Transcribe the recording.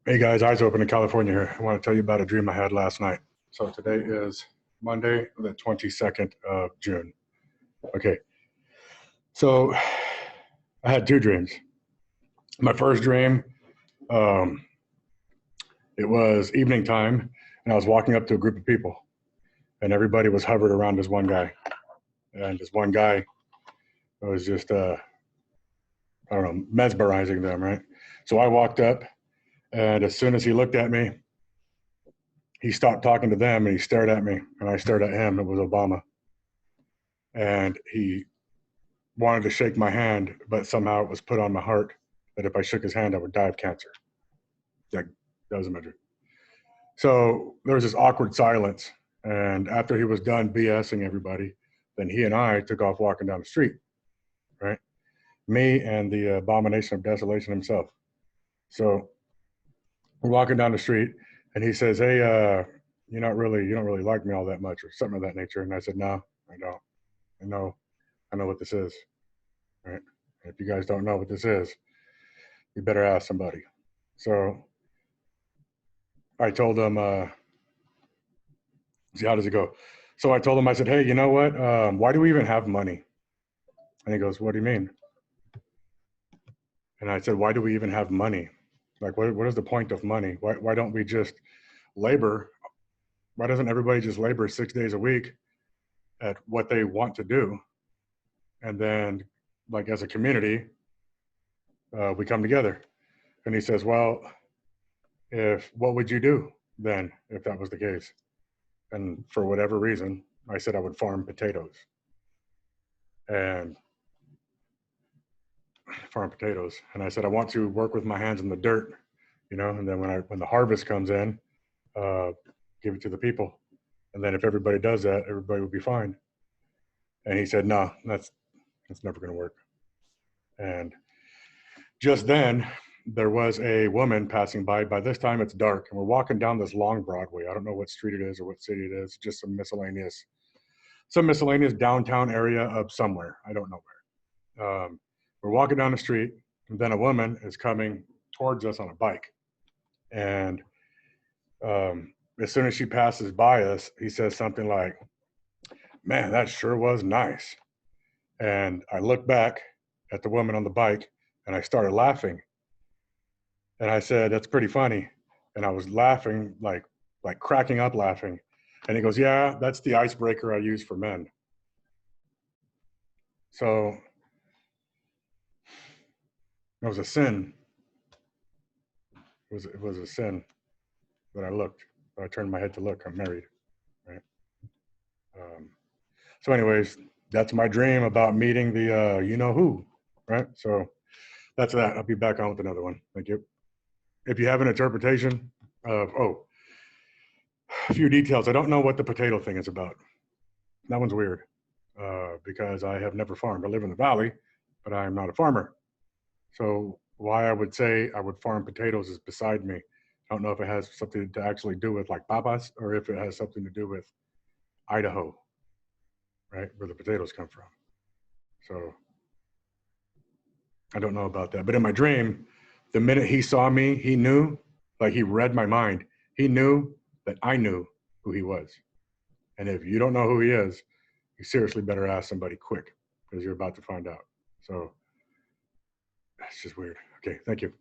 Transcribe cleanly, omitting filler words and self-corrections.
Hey guys, eyes open in California here. I want to tell you about a dream I had last night. So today is Monday, the 22nd of June. Okay, so I had two dreams. My first dream, um, it was evening time, and I was walking up to a group of people, and everybody was hovered around this one guy. And this one guy was just, I don't know, mesmerizing them, right? So I walked up, and as soon as he looked at me, he stopped talking to them and he stared at me, and I stared at him. It was Obama. And he wanted to shake my hand, but somehow it was put on my heart that if I shook his hand, I would die of cancer. That was a measure. So there was this awkward silence. And after he was done BSing everybody, then he and I took off walking down the street, right? Me and the abomination of desolation himself. So we're walking down the street, and he says, "Hey, you don't really like me all that much," or something of that nature. And I said, "No, I don't. I know what this is, right? If you guys don't know what this is, you better ask somebody." So I told him, see, how does it go? So I told him, I said, "Hey, you know what? Why do we even have money?" And he goes, "What do you mean?" And I said, "Why do we even have money? Like, what is the point of money? Why don't we just labor? Why doesn't everybody just labor 6 days a week at what they want to do? And then, like, as a community, we come together." And he says, "Well, what would you do then if that was the case?" And for whatever reason, I said I would farm potatoes and farm potatoes. And I said, I want to work with my hands in the dirt, and then when the harvest comes in, uh, give it to the people. And then if everybody does that, everybody will be fine. And he said, "No, that's never going to work." And just then, there was a woman passing by. By this time, it's dark, and we're walking down this long Broadway. I don't know what street it is or what city it is. Just some miscellaneous downtown area of somewhere. I don't know where. We're walking down the street, and then a woman is coming towards us on a bike. And as soon as she passes by us, he says something like, "Man, that sure was nice." And I looked back at the woman on the bike, and I started laughing. And I said, "That's pretty funny." And I was laughing, like cracking up laughing. And he goes, "Yeah, that's the icebreaker I use for men." So it was a sin. It was a sin that I looked. I turned my head to look. I'm married, right? Um, so, anyways, that's my dream about meeting the you know who, right? So that's that. I'll be back on with another one. Thank you. If you have an interpretation of a few details, I don't know what the potato thing is about. That one's weird because I have never farmed. I live in the valley, but I am not a farmer. So why I would say I would farm potatoes is beside me. I don't know if it has something to actually do with like papas or if it has something to do with Idaho, right, where the potatoes come from. So I don't know about that. But in my dream, the minute he saw me, he knew, like he read my mind. He knew that I knew who he was. And if you don't know who he is, you seriously better ask somebody quick because you're about to find out. So that's just weird. Okay, thank you.